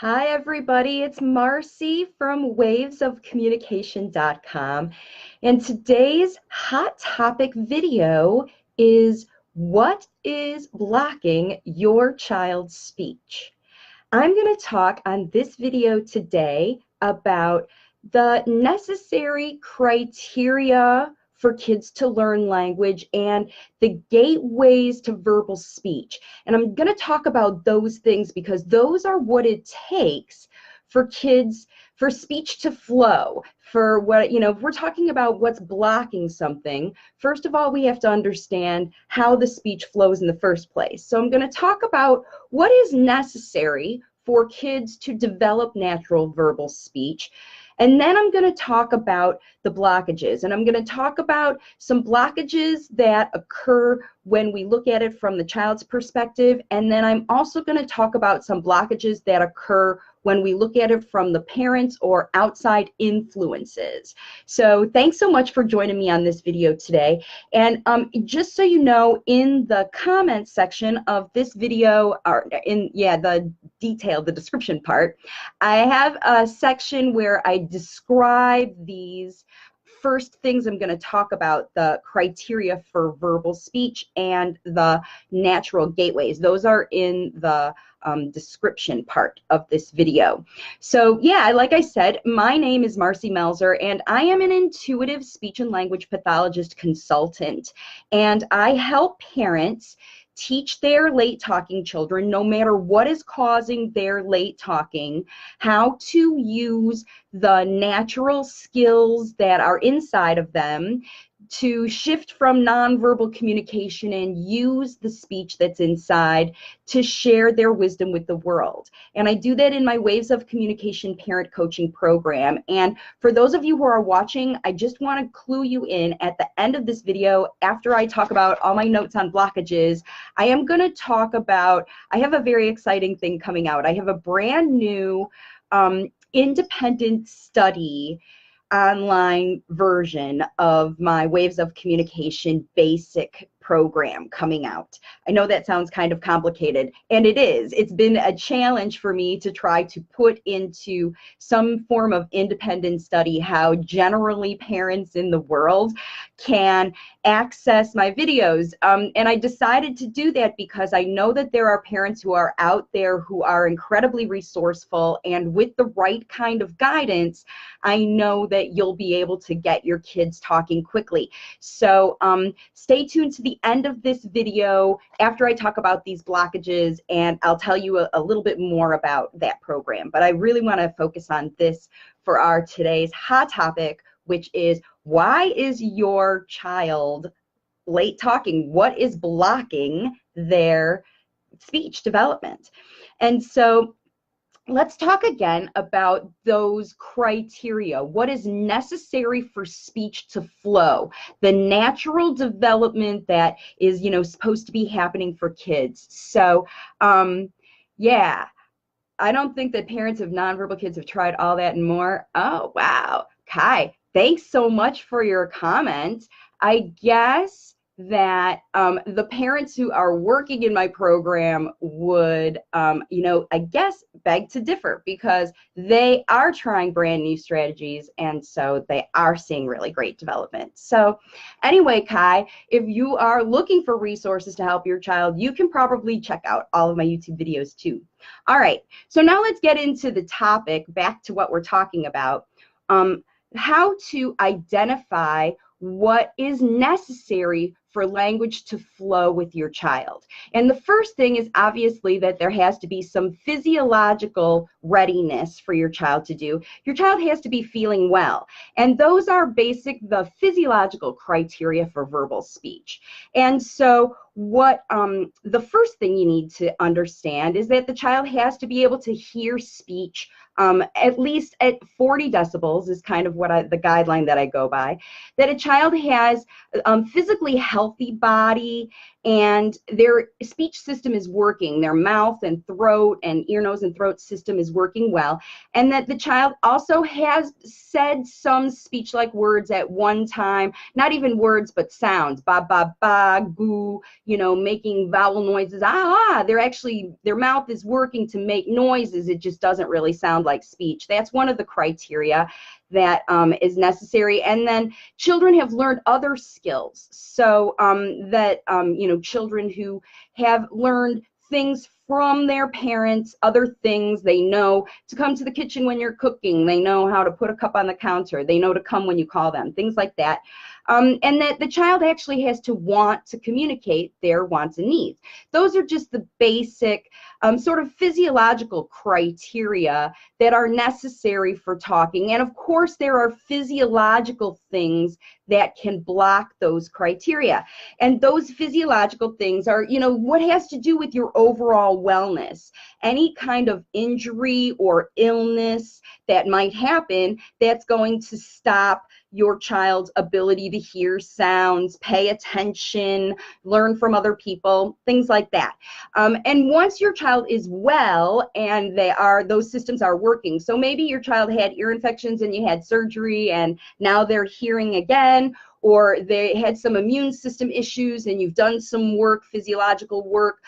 Hi, everybody. It's Marcy from wavesofcommunication.com. And today's hot topic video is what is blocking your child's speech? I'm going to talk on this video today about the necessary criteria for kids to learn language and the gateways to verbal speech. And I'm going to talk about those things because those are what it takes for kids, for speech to flow, for what, if we're talking about what's blocking something, first of all, we have to understand how the speech flows in the first place. So I'm going to talk about what is necessary for kids to develop natural verbal speech. And then I'm going to talk about the blockages. And I'm going to talk about some blockages that occur when we look at it from the child's perspective. And then I'm also going to talk about some blockages that occur when we look at it from the parents or outside influences. So thanks so much for joining me on this video today. And just so you know, in the comments section of this video, or in the description part, I have a section where I describe these first things I'm going to talk about, the criteria for verbal speech and the natural gateways. Those are in the description part of this video. So yeah, like I said, my name is Marcy Melzer, and I am an intuitive speech and language pathologist consultant, and I help parents teach their late talking children, no matter what is causing their late talking, how to use the natural skills that are inside of them to shift from nonverbal communication and use the speech that's inside to share their wisdom with the world. And I do that in my Waves of Communication parent coaching program. And for those of you who are watching, I just want to clue you in at the end of this video, after I talk about all my notes on blockages, I am going to talk about, I have a very exciting thing coming out. I have a brand new independent study online version of my Waves of Communication basic program coming out. I know that sounds kind of complicated, and it is. It's been a challenge for me to try to put into some form of independent study how generally parents in the world can access my videos. And I decided to do that because I know that there are parents who are out there who are incredibly resourceful, and with the right kind of guidance, I know that you'll be able to get your kids talking quickly. So stay tuned to the end of this video after I talk about these blockages, and I'll tell you a little bit more about that program. But I really want to focus on this for our today's hot topic, which is, why is your child late talking? What is blocking their speech development? And so let's talk again about those criteria. What is necessary for speech to flow? The natural development that is, supposed to be happening for kids. So, yeah, I don't think that parents of nonverbal kids have tried all that and more. Oh, wow. Kai, thanks so much for your comment. I guess that the parents who are working in my program would, I guess, beg to differ, because they are trying brand new strategies, and so they are seeing really great development. So anyway, Kai, if you are looking for resources to help your child, you can probably check out all of my YouTube videos too. All right, so now let's get into the topic, back to what we're talking about, how to identify what is necessary for language to flow with your child. And the first thing is obviously that there has to be some physiological readiness for your child to do. Your child has to be feeling well. And those are the physiological criteria for verbal speech. And so what the first thing you need to understand is that the child has to be able to hear speech at least at 40 decibels is kind of what the guideline that I go by, that a child has physically healthy body and their speech system is working, their mouth and throat and ear, nose, and throat system is working well, and that the child also has said some speech-like words at one time, not even words, but sounds, ba, ba, ba, goo, you know, making vowel noises, their mouth is working to make noises, it just doesn't really sound like speech. That's one of the criteria that is necessary. And then children have learned other skills. So you know, children who have learned things from their parents, other things, they know to come to the kitchen when you're cooking, they know how to put a cup on the counter, they know to come when you call them, things like that. And that the child actually has to want to communicate their wants and needs. Those are just the basic sort of physiological criteria that are necessary for talking. And of course, there are physiological things that can block those criteria. And those physiological things are, you know, what has to do with your overall wellness. Any kind of injury or illness that might happen that's going to stop your child's ability to hear sounds, pay attention, learn from other people, things like that. And once your child is well and those systems are working, so maybe your child had ear infections and you had surgery and now they're hearing again, or they had some immune system issues and you've done some work, physiological work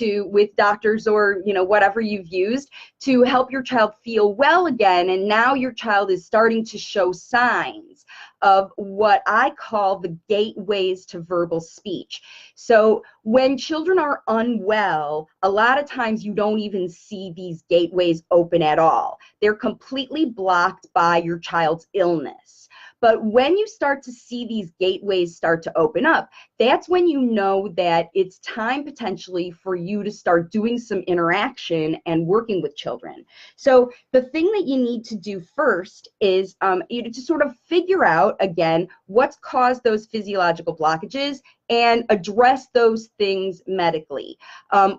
with doctors or, you know, whatever you've used to help your child feel well again, and now your child is starting to show signs of what I call the gateways to verbal speech. So when children are unwell, a lot of times you don't even see these gateways open at all. They're completely blocked by your child's illness. But when you start to see these gateways start to open up, that's when you know that it's time potentially for you to start doing some interaction and working with children. So the thing that you need to do first is to sort of figure out, again, what's caused those physiological blockages and address those things medically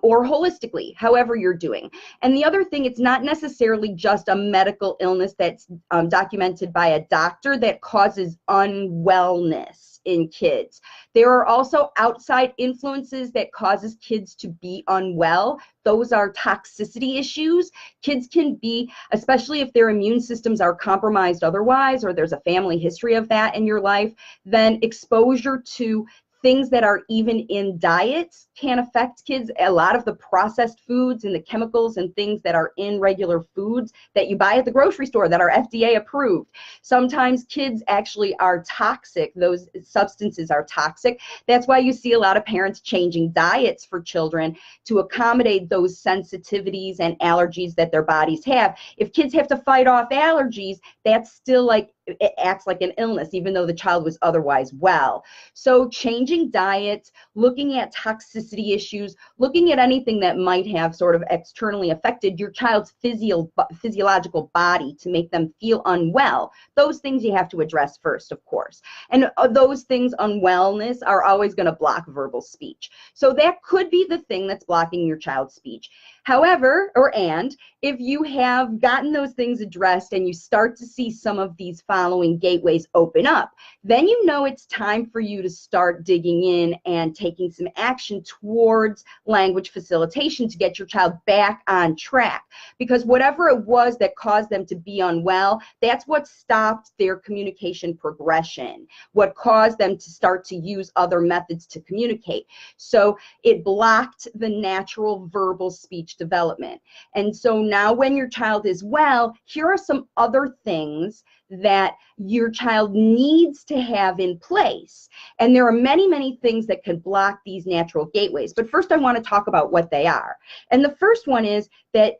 or holistically, however you're doing. And the other thing, it's not necessarily just a medical illness that's documented by a doctor that causes unwellness in kids. There are also outside influences that causes kids to be unwell. Those are toxicity issues. Kids can be, especially if their immune systems are compromised otherwise, or there's a family history of that in your life, then exposure to things that are even in diets can affect kids. A lot of the processed foods and the chemicals and things that are in regular foods that you buy at the grocery store that are FDA approved. Sometimes kids actually are toxic. Those substances are toxic. That's why you see a lot of parents changing diets for children to accommodate those sensitivities and allergies that their bodies have. If kids have to fight off allergies, that's still like, it acts like an illness, even though the child was otherwise well. So changing diets, looking at toxicity issues, looking at anything that might have sort of externally affected your child's physiological body to make them feel unwell, those things you have to address first, of course. And those things, unwellness, are always going to block verbal speech. So that could be the thing that's blocking your child's speech. However, if you have gotten those things addressed and you start to see some of these following gateways open up, then you know it's time for you to start digging in and taking some action towards language facilitation to get your child back on track. Because whatever it was that caused them to be unwell, that's what stopped their communication progression, what caused them to start to use other methods to communicate. So it blocked the natural verbal speech development. And so now when your child is well, here are some other things that your child needs to have in place. And there are many, many things that can block these natural gateways. But first I want to talk about what they are. And the first one is that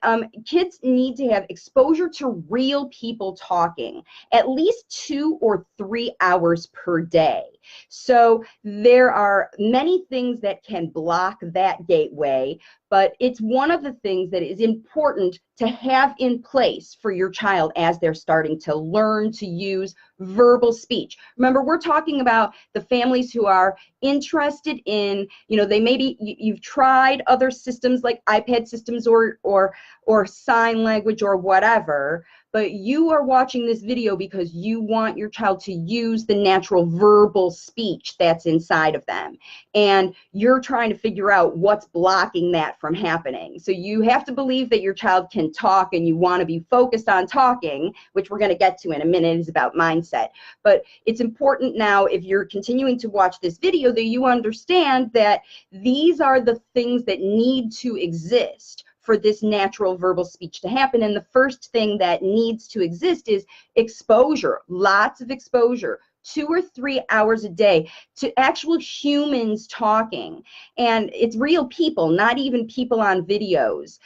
kids need to have exposure to real people talking at least 2 or 3 hours per day. So there are many things that can block that gateway, but it's one of the things that is important to have in place for your child as they're starting to learn to use verbal speech. Remember, we're talking about the families who are interested in, they maybe you've tried other systems like iPad systems or sign language or whatever, but you are watching this video because you want your child to use the natural verbal speech that's inside of them. And you're trying to figure out what's blocking that from happening. So you have to believe that your child can talk, and you want to be focused on talking, which we're going to get to in a minute, is about mindset. But it's important now, if you're continuing to watch this video, that you understand that these are the things that need to exist for this natural verbal speech to happen. And the first thing that needs to exist is exposure, lots of exposure, 2 or 3 hours a day to actual humans talking. And it's real people, not even people on videos.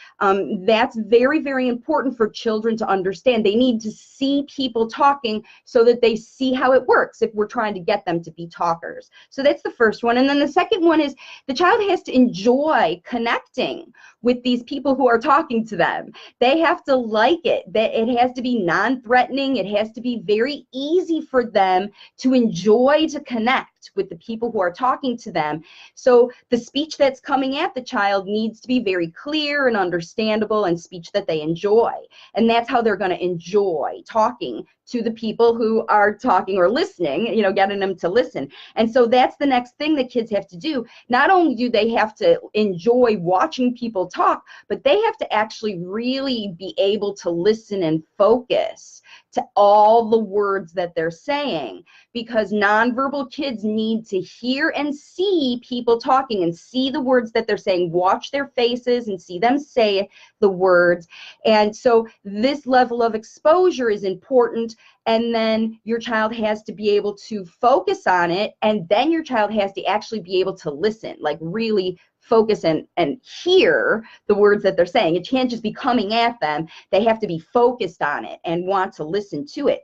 That's very, very important for children to understand. They need to see people talking so that they see how it works if we're trying to get them to be talkers. So that's the first one. And then the second one is the child has to enjoy connecting with these people who are talking to them. They have to like it. That it has to be non-threatening. It has to be very easy for them to enjoy, to connect with the people who are talking to them. So the speech that's coming at the child needs to be very clear and understandable, and speech that they enjoy. And that's how they're going to enjoy talking to the people who are talking or listening, you know, getting them to listen. And so that's the next thing that kids have to do. Not only do they have to enjoy watching people talk, but they have to actually really be able to listen and focus to all the words that they're saying, because nonverbal kids need to hear and see people talking and see the words that they're saying, watch their faces and see them say the words. And so this level of exposure is important. And then your child has to be able to focus on it, and then your child has to actually be able to listen, like really focus and hear the words that they're saying. It can't just be coming at them. They have to be focused on it and want to listen to it.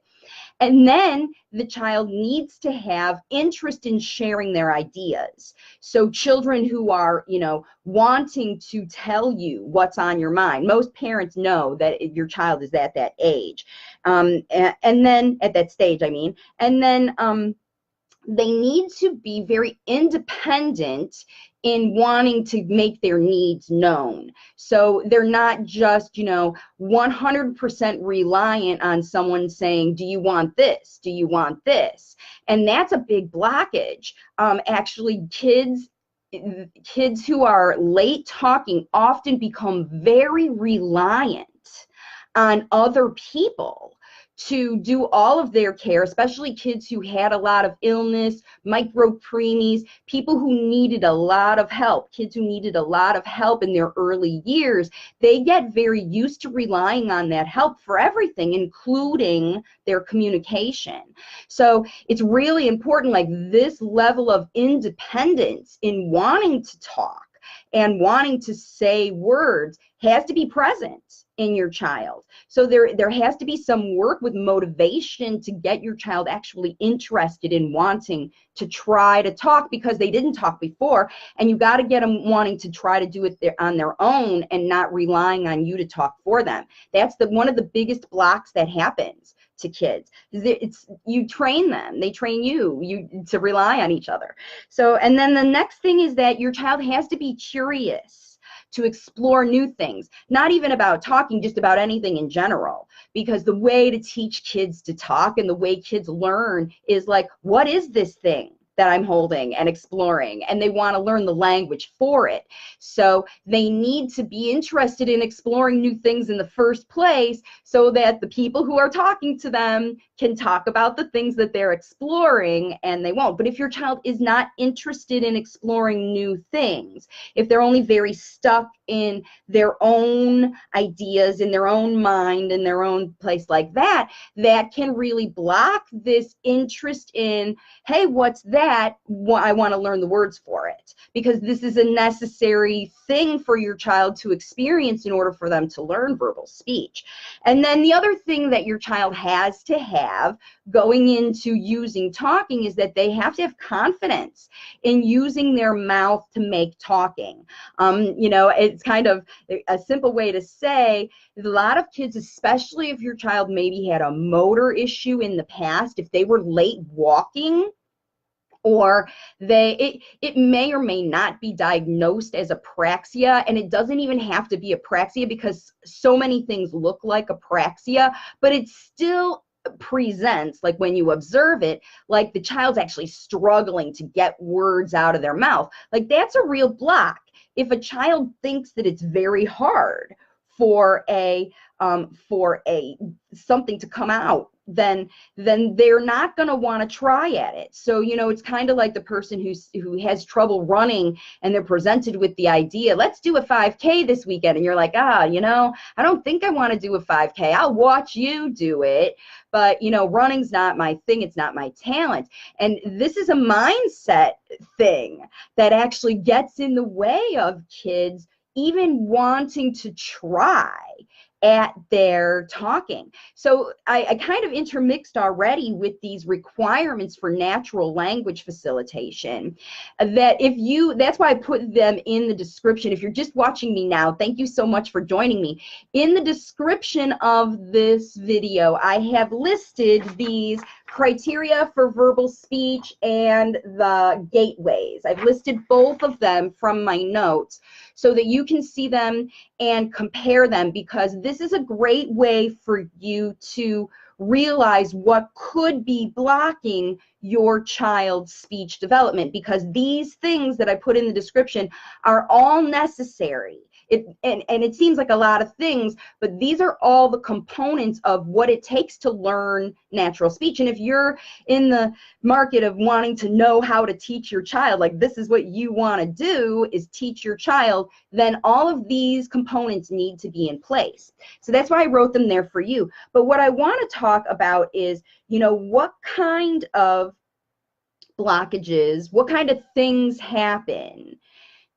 And then the child needs to have interest in sharing their ideas. So children who are, you know, wanting to tell you what's on your mind. Most parents know that your child is at that age. And then at that stage, I mean, and then they need to be very independent in wanting to make their needs known. So they're not just, you know, 100% reliant on someone saying, do you want this? Do you want this? And that's a big blockage. Actually, kids who are late talking often become very reliant on other people to do all of their care, especially kids who had a lot of illness, micro-preemies, people who needed a lot of help, kids who needed a lot of help in their early years. They get very used to relying on that help for everything, including their communication. So it's really important, like this level of independence in wanting to talk and wanting to say words has to be present in your child. So there has to be some work with motivation to get your child actually interested in wanting to try to talk, because they didn't talk before, and you got to get them wanting to try to do it on their own and not relying on you to talk for them. That's one of the biggest blocks that happens to kids. It's you train them, they train you to rely on each other. So, and then the next thing is that your child has to be curious to explore new things, not even about talking, just about anything in general. Because the way to teach kids to talk and the way kids learn is like, what is this thing that I'm holding and exploring? And they want to learn the language for it. So they need to be interested in exploring new things in the first place, so that the people who are talking to them can talk about the things that they're exploring, and they won't. But if your child is not interested in exploring new things, if they're only very stuck in their own ideas, in their own mind, in their own place like that, that can really block this interest in, hey, what's that? I want to learn the words for it, because this is a necessary thing for your child to experience in order for them to learn verbal speech. And then the other thing that your child has to have going into using talking is that they have to have confidence in using their mouth to make talking. You know, it's kind of a simple way to say, a lot of kids, especially if your child maybe had a motor issue in the past, if they were late walking, or it may or may not be diagnosed as apraxia, and it doesn't even have to be apraxia because so many things look like apraxia, but it still presents, like when you observe it, like the child's actually struggling to get words out of their mouth. Like that's a real block. If a child thinks that it's very hard for a something to come out, then they're not going to want to try at it. So, it's kind of like the person who has trouble running, and they're presented with the idea, let's do a 5K this weekend. And you're like, I don't think I want to do a 5K. I'll watch you do it. But, running's not my thing. It's not my talent. And this is a mindset thing that actually gets in the way of kids even wanting to try at their talking. So I kind of intermixed already with these requirements for natural language facilitation, that's why I put them in the description. If you're just watching me now, thank you so much for joining me. In the description of this video, I have listed these criteria for verbal speech and the gateways. I've listed both of them from my notes so that you can see them and compare them, because this is a great way for you to realize what could be blocking your child's speech development, because these things that I put in the description are all necessary. And it seems like a lot of things, but these are all the components of what it takes to learn natural speech. And if you're in the market of wanting to know how to teach your child, like this is what you want to do, is teach your child, then all of these components need to be in place. So that's why I wrote them there for you. But what I want to talk about is, what kind of blockages, what kind of things happen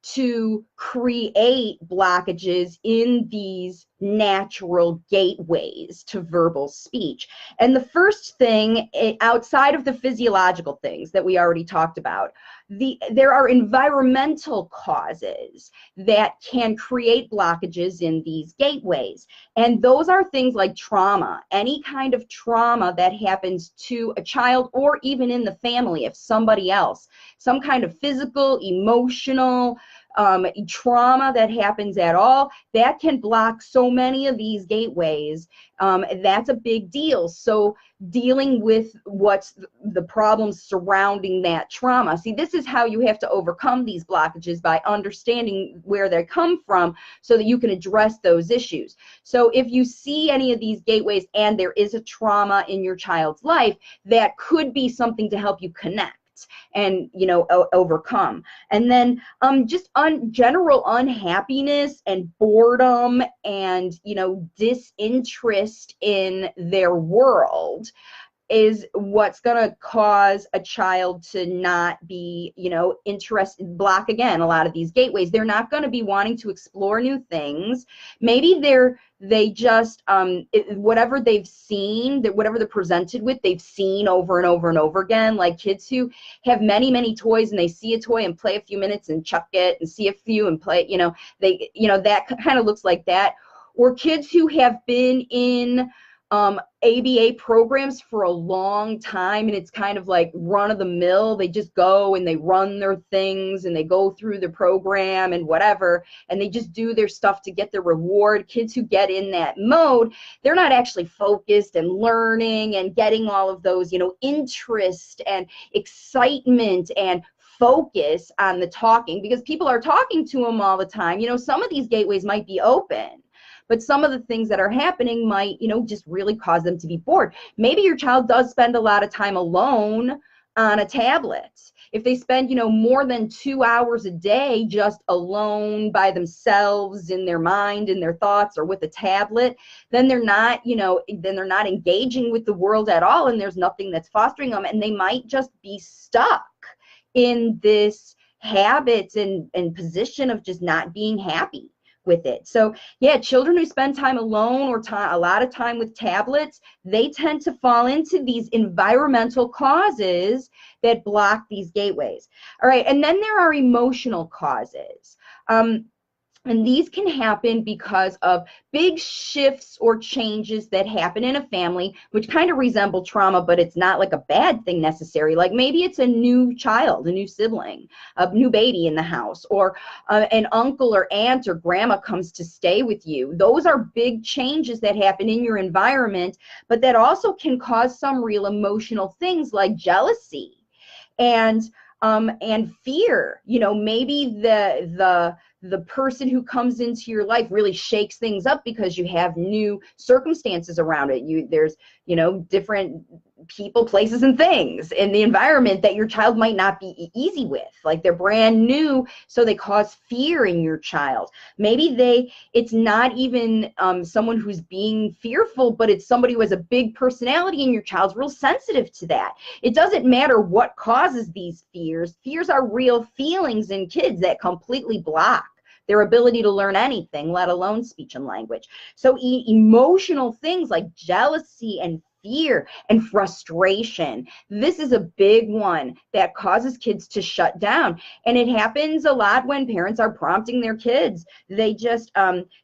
to create blockages in these natural gateways to verbal speech. And the first thing, outside of the physiological things that we already talked about, there are environmental causes that can create blockages in these gateways. And those are things like trauma, any kind of trauma that happens to a child or even in the family, if somebody else, some kind of physical, emotional, trauma that happens at all, that can block so many of these gateways. That's a big deal. So dealing with what's the problems surrounding that trauma. See, this is how you have to overcome these blockages, by understanding where they come from so that you can address those issues. So if you see any of these gateways and there is a trauma in your child's life, that could be something to help you connect and overcome. And then just general unhappiness and boredom and disinterest in their world is what's going to cause a child to not be interested, block again a lot of these gateways. They're not going to be wanting to explore new things. Maybe they just whatever they've seen, whatever they're presented with, they've seen over and over and over again. Like kids who have many toys, and they see a toy and play a few minutes and chuck it, and see a few and play, that kind of looks like that. Or kids who have been in ABA programs for a long time, and it's kind of like run of the mill. They just go and they run their things and they go through the program and whatever, and they just do their stuff to get their reward. Kids who get in that mode, they're not actually focused and learning and getting all of those, interest and excitement and focus on the talking, because people are talking to them all the time. Some of these gateways might be open, but some of the things that are happening might, just really cause them to be bored. Maybe your child does spend a lot of time alone on a tablet. If they spend, more than 2 hours a day just alone by themselves in their mind, in their thoughts, or with a tablet, then they're not, then they're not engaging with the world at all, and there's nothing that's fostering them, and they might just be stuck in this habit and position of just not being happy with it. So yeah, children who spend time alone or a lot of time with tablets, they tend to fall into these environmental causes that block these gateways. All right, and then there are emotional causes. And these can happen because of big shifts or changes that happen in a family, which kind of resemble trauma, but it's not like a bad thing necessarily. Like maybe it's a new child, a new sibling, a new baby in the house, or an uncle or aunt or grandma comes to stay with you. Those are big changes that happen in your environment, but that also can cause some real emotional things like jealousy and fear. You know, maybe the person who comes into your life really shakes things up because you have new circumstances around it. There's, you know, different people, places, and things in the environment that your child might not be easy with. Like they're brand new, so they cause fear in your child. Maybe it's not even someone who's being fearful, but it's somebody who has a big personality and your child's real sensitive to that. It doesn't matter what causes these fears. Fears are real feelings in kids that completely block their ability to learn anything, let alone speech and language. So emotional things like jealousy and fear and frustration. This is a big one that causes kids to shut down. And it happens a lot when parents are prompting their kids. They just,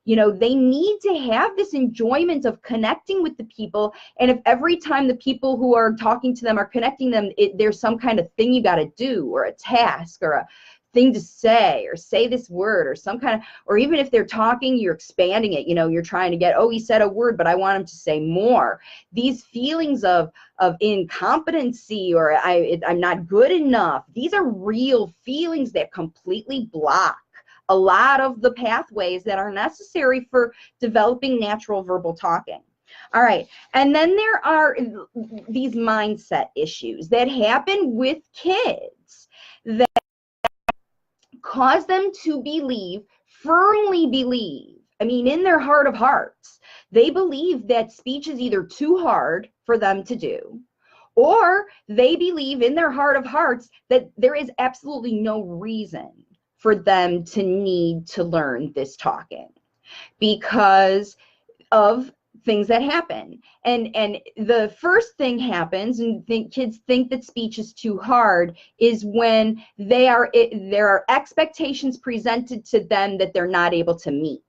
you know, they need to have this enjoyment of connecting with the people. And if every time the people who are talking to them are connecting them, there's some kind of thing you got to do, or a task, or a thing to say, or say this word, or some kind of, or even if they're talking, you're expanding it. You know, you're trying to get, oh, he said a word, but I want him to say more. These feelings of incompetency, or I'm not good enough, these are real feelings that completely block a lot of the pathways that are necessary for developing natural verbal talking. All right, and then there are these mindset issues that happen with kids that cause them to believe, firmly believe, I mean, in their heart of hearts, they believe that speech is either too hard for them to do, or they believe in their heart of hearts that there is absolutely no reason for them to need to learn this talking because of things that happen. And the first thing happens, and kids think that speech is too hard, is when there are expectations presented to them that they're not able to meet.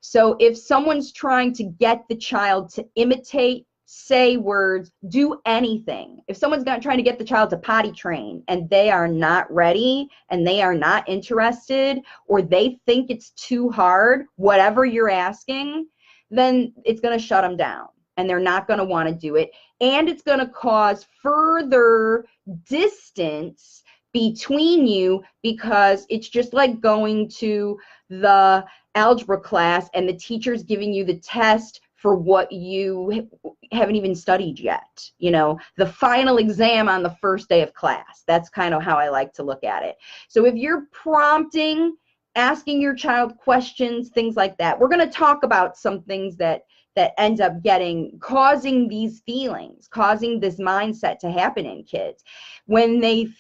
So if someone's trying to get the child to imitate, say words, do anything, if someone's trying to get the child to potty train and they are not ready and they are not interested, or they think it's too hard, whatever you're asking, then it's going to shut them down and they're not going to want to do it. And it's going to cause further distance between you, because it's just like going to the algebra class and the teacher's giving you the test for what you haven't even studied yet. You know, the final exam on the first day of class. That's kind of how I like to look at it. So if you're prompting, asking your child questions, things like that, we're going to talk about some things that ends up causing these feelings, causing this mindset to happen in kids. When they've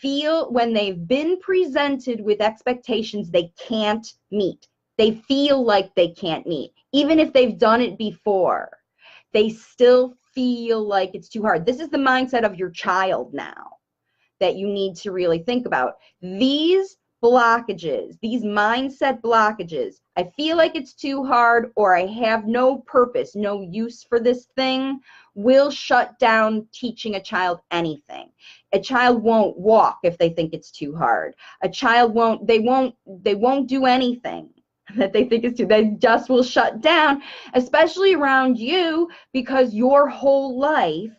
been presented with expectations they can't meet, they feel like they can't meet, even if they've done it before, they still feel like it's too hard. This is the mindset of your child now that you need to really think about. These blockages, these mindset blockages, I feel like it's too hard, or I have no purpose, no use for this thing, will shut down teaching a child anything. A child won't walk if they think it's too hard. A child won't do anything that they think is too, they just will shut down, especially around you, because your whole life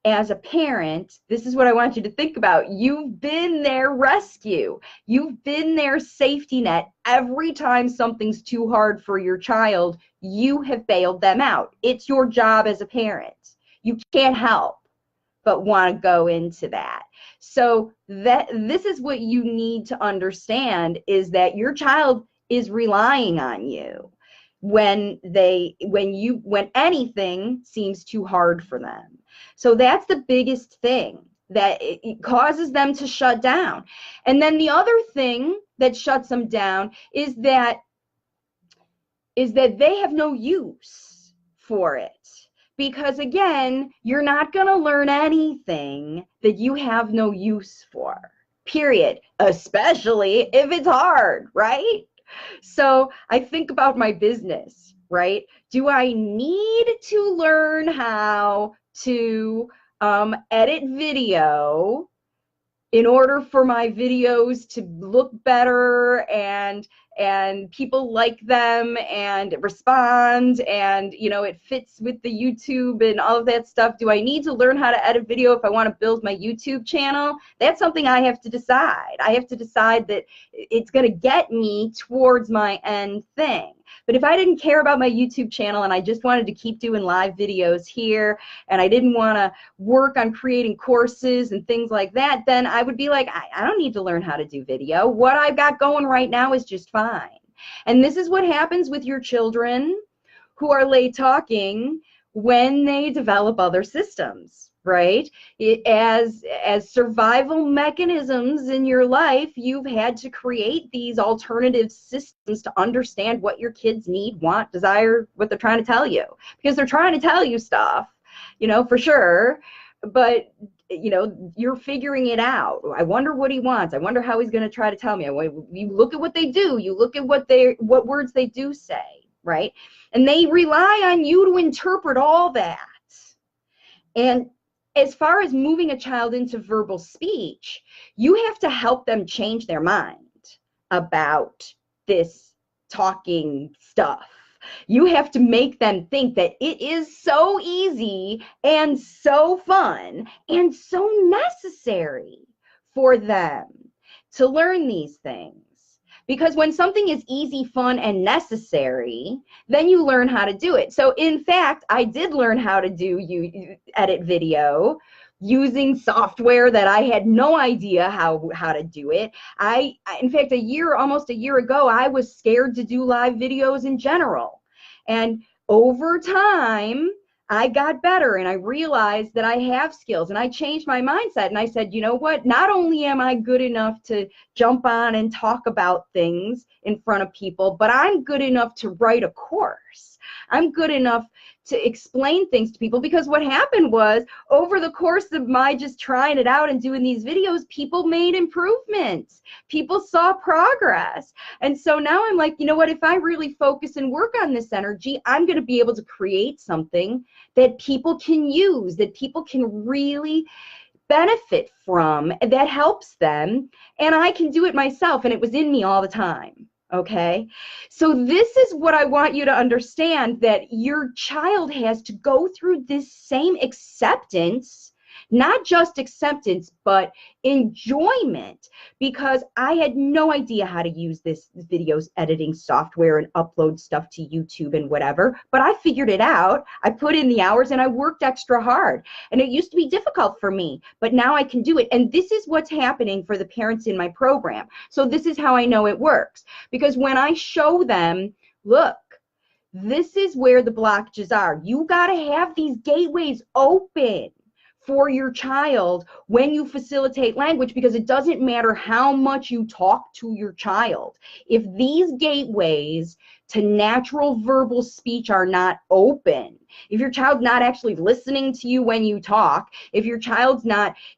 as a parent, this is what I want you to think about. You've been their rescue. You've been their safety net. Every time something's too hard for your child, you have bailed them out. It's your job as a parent. You can't help but want to go into that. So this is what you need to understand, is that your child is relying on you when anything seems too hard for them. So that's the biggest thing, that it causes them to shut down. And then the other thing that shuts them down is that they have no use for it. Because again, you're not going to learn anything that you have no use for, period, especially if it's hard, right? So I think about my business, right? Do I need to learn how to edit video in order for my videos to look better and people like them and respond and it fits with the YouTube and all of that stuff? Do I need to learn how to edit video if I want to build my YouTube channel? That's something I have to decide. I have to decide that it's going to get me towards my end thing. But if I didn't care about my YouTube channel and I just wanted to keep doing live videos here and I didn't want to work on creating courses and things like that, then I would be like, I don't need to learn how to do video. What I've got going right now is just fine. And this is what happens with your children who are late talking when they develop other systems, right? As survival mechanisms in your life, you've had to create these alternative systems to understand what your kids need, want, desire, what they're trying to tell you. Because they're trying to tell you stuff, for sure, but you're figuring it out. I wonder what he wants. I wonder how he's going to try to tell me. You look at what they do. You look at what words they do say, right? And they rely on you to interpret all that. And as far as moving a child into verbal speech, you have to help them change their mind about this talking stuff. You have to make them think that it is so easy and so fun and so necessary for them to learn these things. Because when something is easy, fun, and necessary, then you learn how to do it. So in fact, I did learn how to edit video using software that I had no idea how to do it. In fact, almost a year ago, I was scared to do live videos in general. And over time, I got better and I realized that I have skills, and I changed my mindset and I said, you know what? Not only am I good enough to jump on and talk about things in front of people, but I'm good enough to write a course. I'm good enough to explain things to people, because what happened was, over the course of my just trying it out and doing these videos, people made improvements. People saw progress. And so now I'm like, you know what, if I really focus and work on this energy, I'm going to be able to create something that people can use, that people can really benefit from, that helps them, and I can do it myself, and it was in me all the time. Okay, so this is what I want you to understand, that your child has to go through this same acceptance, not just acceptance, but enjoyment, because I had no idea how to use this videos editing software and upload stuff to YouTube and whatever, but I figured it out. I put in the hours and I worked extra hard, and it used to be difficult for me, but now I can do it. And this is what's happening for the parents in my program. So this is how I know it works, because when I show them, look, this is where the blockages are. You got to have these gateways open for your child when you facilitate language, because it doesn't matter how much you talk to your child. If these gateways to natural verbal speech are not open, if your child's not actually listening to you when you talk, if your child's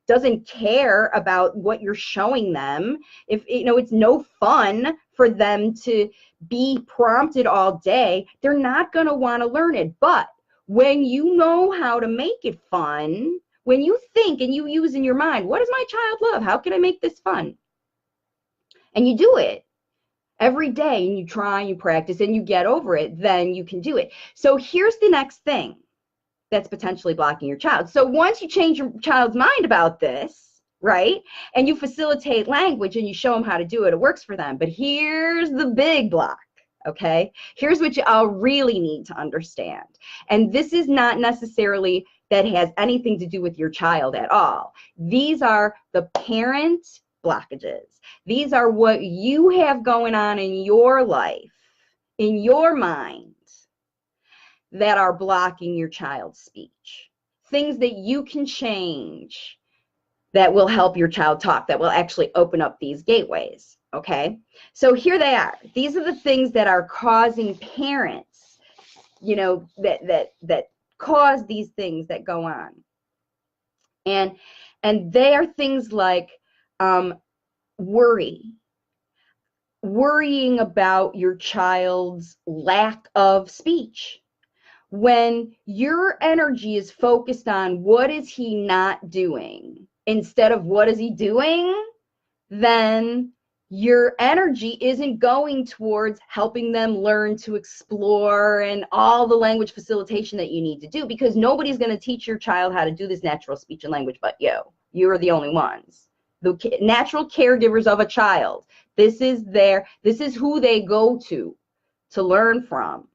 doesn't care about what you're showing them, if it's no fun for them to be prompted all day, they're not going to want to learn it. But when you know how to make it fun, when you think and you use in your mind, what does my child love? How can I make this fun? And you do it every day, and you try and you practice and you get over it, then you can do it. So here's the next thing that's potentially blocking your child. So once you change your child's mind about this, right, and you facilitate language and you show them how to do it, it works for them. But here's the big block. Okay, here's what you all really need to understand. And this is not necessarily that has anything to do with your child at all. These are the parent blockages. These are what you have going on in your life, in your mind, that are blocking your child's speech. Things that you can change that will help your child talk, that will actually open up these gateways. Okay, so here they are. These are the things that are causing parents, that cause these things that go on. And they are things like worry, worrying about your child's lack of speech. When your energy is focused on what is he not doing instead of what is he doing, then your energy isn't going towards helping them learn to explore and all the language facilitation that you need to do, because nobody's going to teach your child how to do this natural speech and language but you. You are the only ones. The natural caregivers of a child. This is who they go to learn from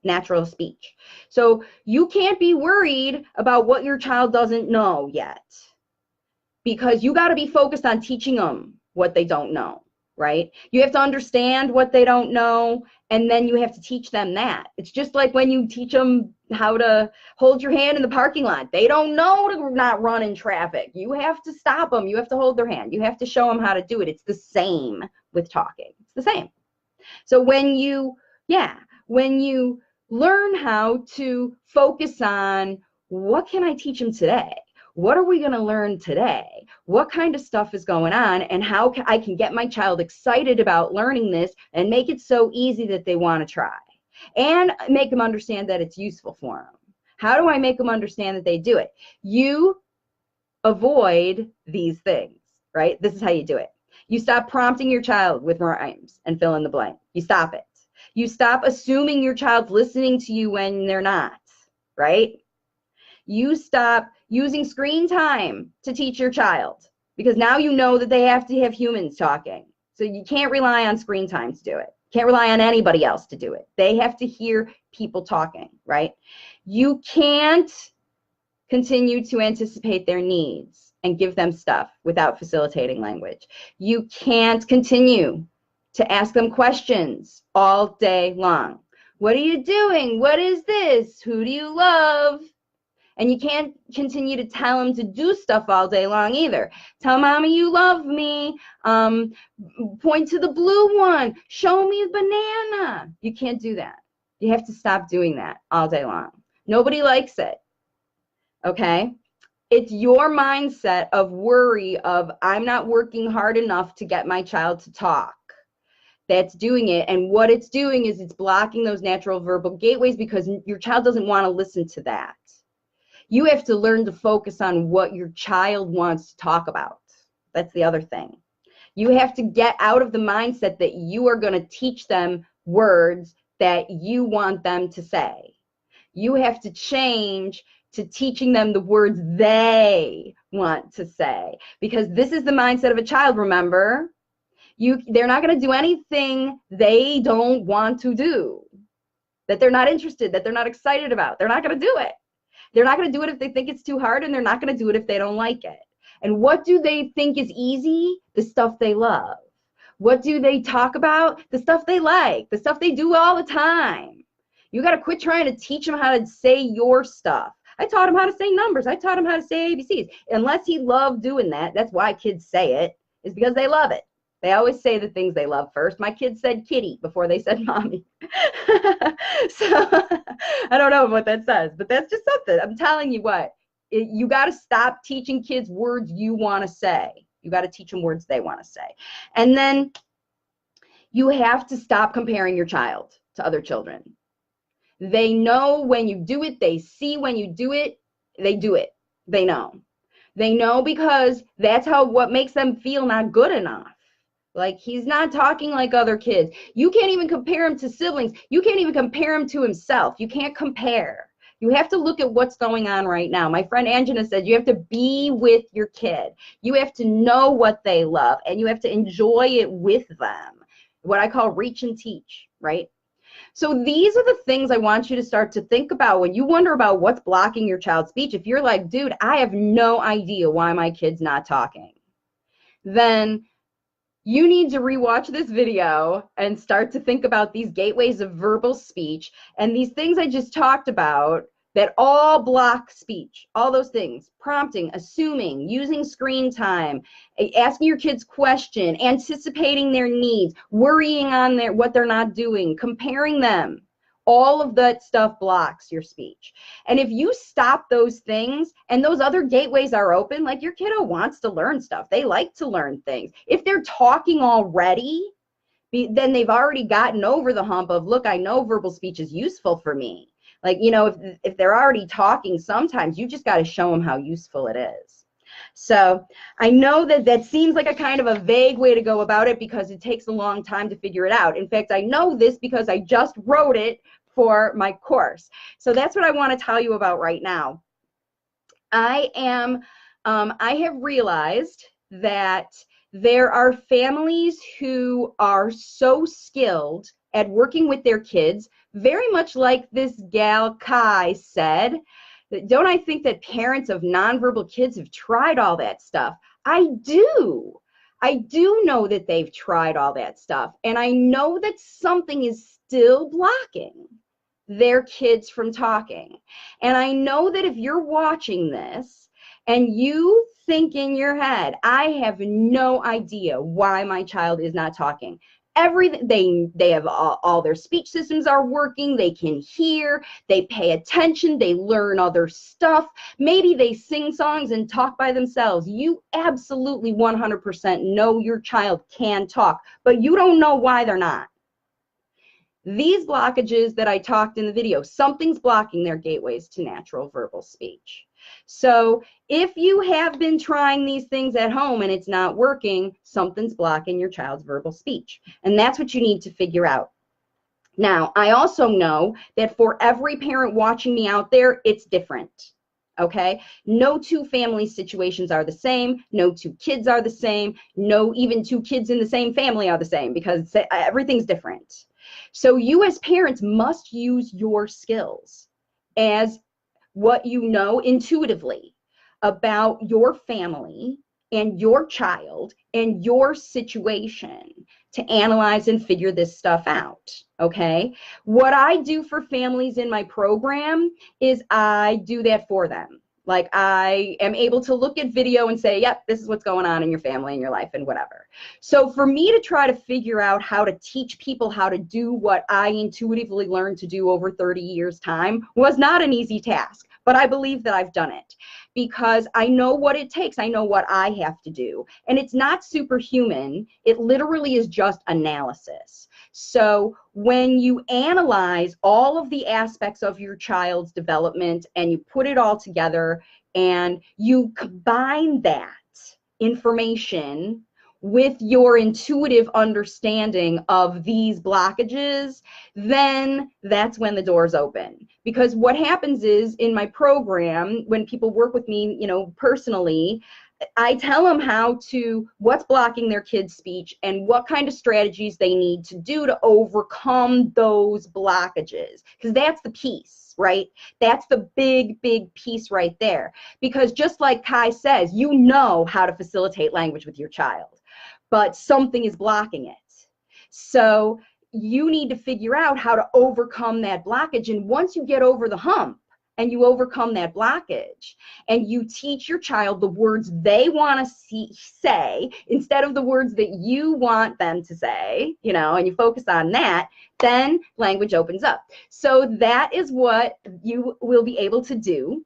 natural speech. So you can't be worried about what your child doesn't know yet, because you got to be focused on teaching them what they don't know, right? You have to understand what they don't know, and then you have to teach them that. It's just like when you teach them how to hold your hand in the parking lot. They don't know to not run in traffic. You have to stop them. You have to hold their hand. You have to show them how to do it. It's the same with talking. It's the same. So when you learn how to focus on what can I teach them today? What are we going to learn today? What kind of stuff is going on, and how I can get my child excited about learning this and make it so easy that they want to try, and make them understand that it's useful for them. How do I make them understand that they do it? You avoid these things, right? This is how you do it. You stop prompting your child with rhymes and fill in the blank. You stop it. You stop assuming your child's listening to you when they're not, right? You stop using screen time to teach your child, because now you know that they have to have humans talking. So you can't rely on screen time to do it. Can't rely on anybody else to do it. They have to hear people talking, right? You can't continue to anticipate their needs and give them stuff without facilitating language. You can't continue to ask them questions all day long. What are you doing? What is this? Who do you love? And you can't continue to tell them to do stuff all day long either. Tell mommy you love me. Point to the blue one. Show me a banana. You can't do that. You have to stop doing that all day long. Nobody likes it. Okay? It's your mindset of worry of I'm not working hard enough to get my child to talk that's doing it. And what it's doing is it's blocking those natural verbal gateways, because your child doesn't want to listen to that. You have to learn to focus on what your child wants to talk about. That's the other thing. You have to get out of the mindset that you are going to teach them words that you want them to say. You have to change to teaching them the words they want to say, because this is the mindset of a child, remember? They're not going to do anything they don't want to do, that they're not interested, that they're not excited about. They're not going to do it. They're not going to do it if they think it's too hard, and they're not going to do it if they don't like it. And what do they think is easy? The stuff they love. What do they talk about? The stuff they like, the stuff they do all the time. You got to quit trying to teach them how to say your stuff. I taught him how to say numbers. I taught him how to say ABCs. Unless he loved doing that, that's why kids say it, is because they love it. They always say the things they love first. My kids said kitty before they said mommy. So I don't know what that says, but that's just something. I'm telling you what, you got to stop teaching kids words you want to say. You got to teach them words they want to say. And then you have to stop comparing your child to other children. They know when you do it. They see when you do it. They do it. They know. They know, because that's what makes them feel not good enough. Like, he's not talking like other kids. You can't even compare him to siblings. You can't even compare him to himself. You can't compare. You have to look at what's going on right now. My friend Angela said you have to be with your kid. You have to know what they love, and you have to enjoy it with them. What I call reach and teach, right? So these are the things I want you to start to think about when you wonder about what's blocking your child's speech. If you're like, dude, I have no idea why my kid's not talking, then you need to rewatch this video and start to think about these gateways of verbal speech and these things I just talked about that all block speech. All those things: prompting, assuming, using screen time, asking your kids questions, anticipating their needs, worrying on what they're not doing, comparing them. All of that stuff blocks your speech. And if you stop those things and those other gateways are open, like, your kiddo wants to learn stuff. They like to learn things. If they're talking already, then they've already gotten over the hump of, look, I know verbal speech is useful for me. Like, you know, if they're already talking, sometimes you just got to show them how useful it is. So I know that that seems like a kind of a vague way to go about it because it takes a long time to figure it out. In fact, I know this because I just wrote it for my course. So that's what I want to tell you about right now. I have realized that there are families who are so skilled at working with their kids, very much like this gal Kai said. Don't I think that parents of nonverbal kids have tried all that stuff? I do. I do know that they've tried all that stuff, and I know that something is still blocking their kids from talking. And I know that if you're watching this and you think in your head, I have no idea why my child is not talking. Everything, they have all their speech systems are working, they can hear, they pay attention, they learn other stuff, maybe they sing songs and talk by themselves. You absolutely 100% know your child can talk, but you don't know why they're not. These blockages that I talked in the video, something's blocking their gateways to natural verbal speech. So if you have been trying these things at home and it's not working, something's blocking your child's verbal speech. And that's what you need to figure out. Now, I also know that for every parent watching me out there, it's different. Okay? No two family situations are the same. No two kids are the same. No even two kids in the same family are the same because everything's different. So you as parents must use your skills as what you know intuitively about your family and your child and your situation to analyze and figure this stuff out, okay? What I do for families in my program is I do that for them. Like I am able to look at video and say, yep, this is what's going on in your family and your life and whatever. So for me to try to figure out how to teach people how to do what I intuitively learned to do over 30 years' time was not an easy task, but I believe that I've done it because I know what it takes. I know what I have to do. And it's not superhuman. It literally is just analysis. So when you analyze all of the aspects of your child's development and you put it all together and you combine that information with your intuitive understanding of these blockages, then that's when the doors open. Because what happens is in my program, when people work with me, you know, personally, I tell them what's blocking their kids' speech and what kind of strategies they need to do to overcome those blockages. Because that's the piece, right? That's the big, big piece right there. Because just like Kai says, you know how to facilitate language with your child, but something is blocking it. So you need to figure out how to overcome that blockage. And once you get over the hump, and you overcome that blockage and you teach your child the words they want to say instead of the words that you want them to say, you know, and you focus on that, then language opens up. So that is what you will be able to do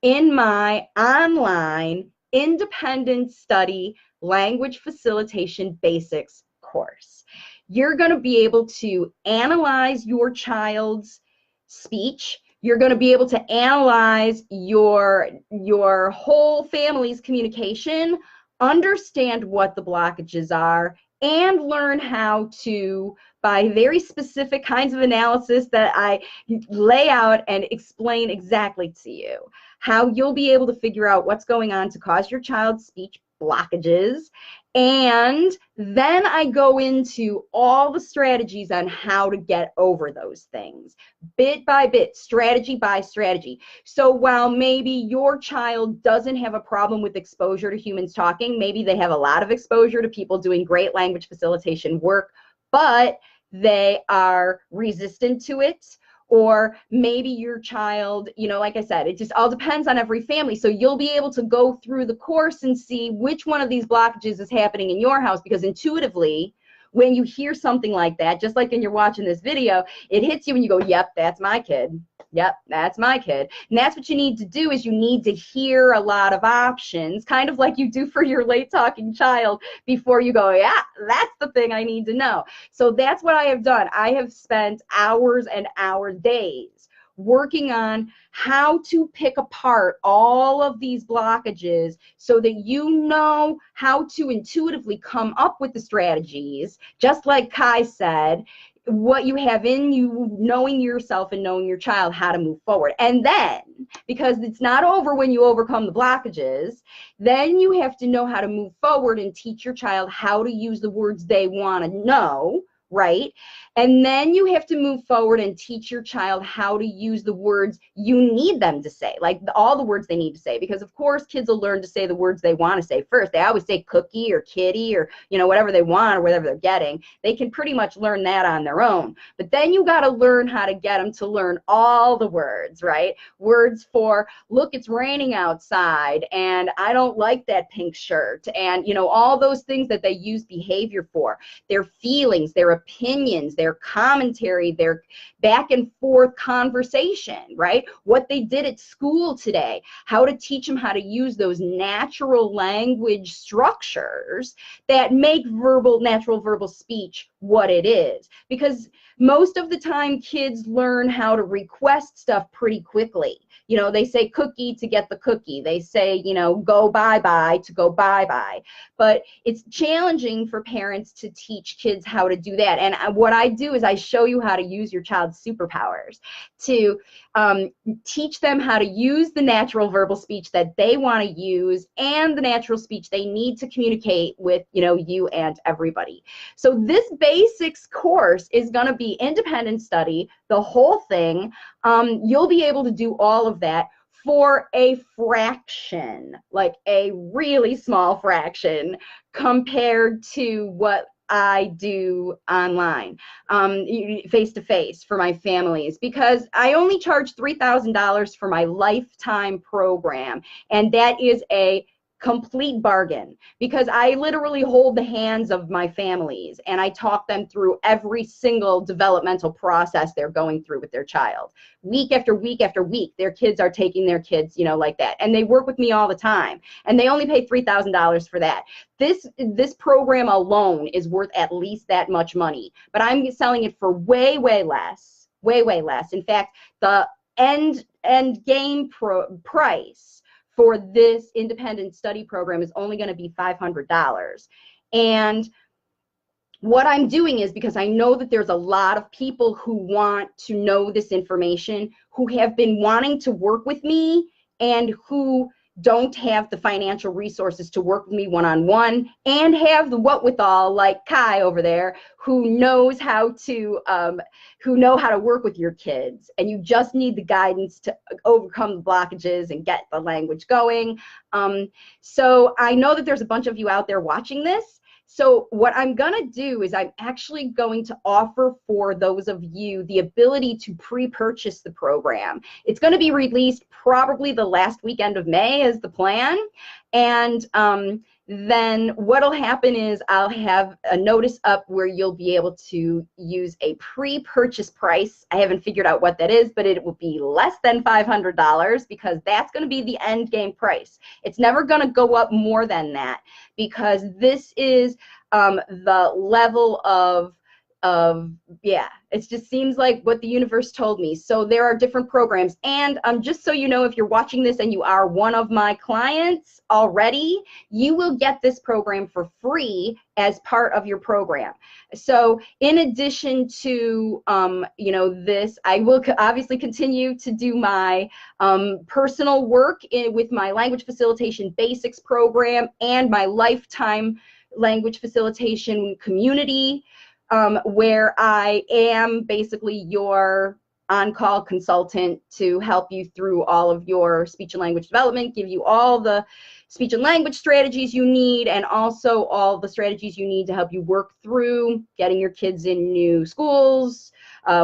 in my online independent study language facilitation basics course. You're going to be able to analyze your child's speech. You're going to be able to analyze your whole family's communication, understand what the blockages are, and learn how to, by very specific kinds of analysis that I lay out and explain exactly to you, how you'll be able to figure out what's going on to cause your child's speech blockages. And then I go into all the strategies on how to get over those things, bit by bit, strategy by strategy. So while maybe your child doesn't have a problem with exposure to humans talking, maybe they have a lot of exposure to people doing great language facilitation work, but they are resistant to it. Or maybe your child, you know, like I said, it just all depends on every family. So you'll be able to go through the course and see which one of these blockages is happening in your house, because intuitively, when you hear something like that, just like when you're watching this video, it hits you and you go, yep, that's my kid. Yep, that's my kid. And that's what you need to do, is you need to hear a lot of options, kind of like you do for your late talking child, before you go, yeah, that's the thing I need to know. So that's what I have done. I have spent hours and hours, days, working on how to pick apart all of these blockages so that you know how to intuitively come up with the strategies, just like Kai said, what you have in you, knowing yourself and knowing your child, how to move forward. And then, because it's not over when you overcome the blockages, then you have to know how to move forward and teach your child how to use the words they want to know, right? And then you have to move forward and teach your child how to use the words you need them to say, like all the words they need to say, because of course kids will learn to say the words they want to say first. They always say cookie or kitty or, you know, whatever they want or whatever they're getting. They can pretty much learn that on their own. But then you got to learn how to get them to learn all the words, right? Words for, look, it's raining outside and I don't like that pink shirt, and, you know, all those things that they use behavior for, their feelings, their opinions, their commentary, their back and forth conversation, right? What they did at school today, how to teach them how to use those natural language structures that make natural verbal speech what it is. Because most of the time kids learn how to request stuff pretty quickly. You know, they say cookie to get the cookie. They say, you know, go bye-bye to go bye-bye. But it's challenging for parents to teach kids how to do that. And what I do is I show you how to use your child's superpowers to teach them how to use the natural verbal speech that they want to use and the natural speech they need to communicate with, you know, you and everybody. So this basics course is going to be independent study, the whole thing. You'll be able to do all of that for a fraction, like a really small fraction compared to what I do online, face-to-face for my families, because I only charge $3,000 for my lifetime program, and that is a complete bargain, because I literally hold the hands of my families and I talk them through every single developmental process they're going through with their child. Week after week after week, their kids are taking their kids, you know, like that. And they work with me all the time. And they only pay $3,000 for that. This program alone is worth at least that much money. But I'm selling it for way, way less. Way, way less. In fact, the end game price for this independent study program is only going to be $500. And what I'm doing is, because I know that there's a lot of people who want to know this information, who have been wanting to work with me and who don't have the financial resources to work with me one-on-one, and have the what-with-all, like Kai over there, who knows how to work with your kids, and you just need the guidance to overcome the blockages and get the language going. So I know that there's a bunch of you out there watching this. So what I'm going to do is I'm actually going to offer for those of you the ability to pre-purchase the program. It's going to be released probably the last weekend of May is the plan. And then what'll happen is I'll have a notice up where you'll be able to use a pre-purchase price. I haven't figured out what that is, but it will be less than $500, because that's going to be the end game price. It's never going to go up more than that, because this is the level of yeah, it just seems like what the universe told me. So there are different programs, and just so you know, if you're watching this and you are one of my clients already, you will get this program for free as part of your program. So in addition to you know, this, I will obviously continue to do my personal work with my language facilitation basics program and my lifetime language facilitation community, where I am basically your on-call consultant to help you through all of your speech and language development, give you all the speech and language strategies you need, and also all the strategies you need to help you work through getting your kids in new schools,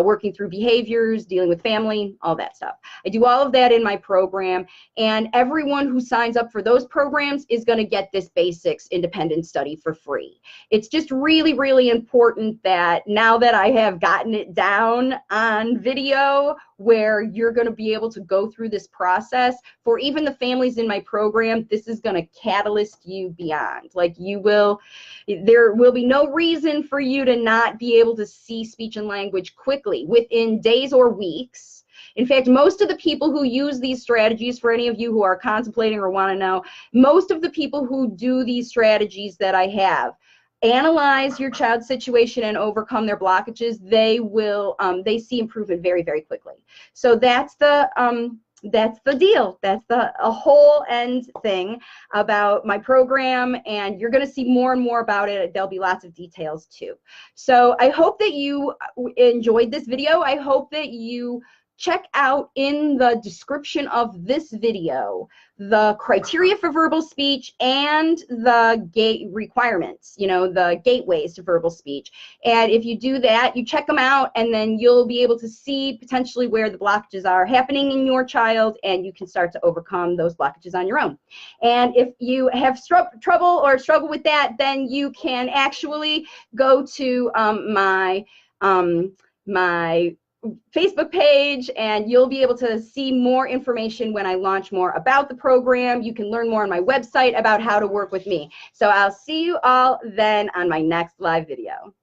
working through behaviors, dealing with family, all that stuff. I do all of that in my program, and everyone who signs up for those programs is going to get this basics independent study for free. It's just really, really important that now that I have gotten it down on video, where you're going to be able to go through this process, for even the families in my program, this is going to catalyst you beyond. Like, there will be no reason for you to not be able to see speech and language quickly within days or weeks. In fact, most of the people who use these strategies, for any of you who are contemplating or want to know, most of the people who do these strategies that I have, analyze your child's situation and overcome their blockages, they see improvement very, very quickly. So that's the deal. That's a whole end thing about my program, and you're going to see more and more about it. There'll be lots of details too. So I hope that you enjoyed this video. I hope that you check out in the description of this video the criteria for verbal speech and the gate requirements, the gateways to verbal speech. And if you do that, you check them out, and then you'll be able to see potentially where the blockages are happening in your child, and you can start to overcome those blockages on your own. And if you have struggle with that, then you can actually go to my Facebook page, and you'll be able to see more information when I launch more about the program. You can learn more on my website about how to work with me. So I'll see you all then on my next live video.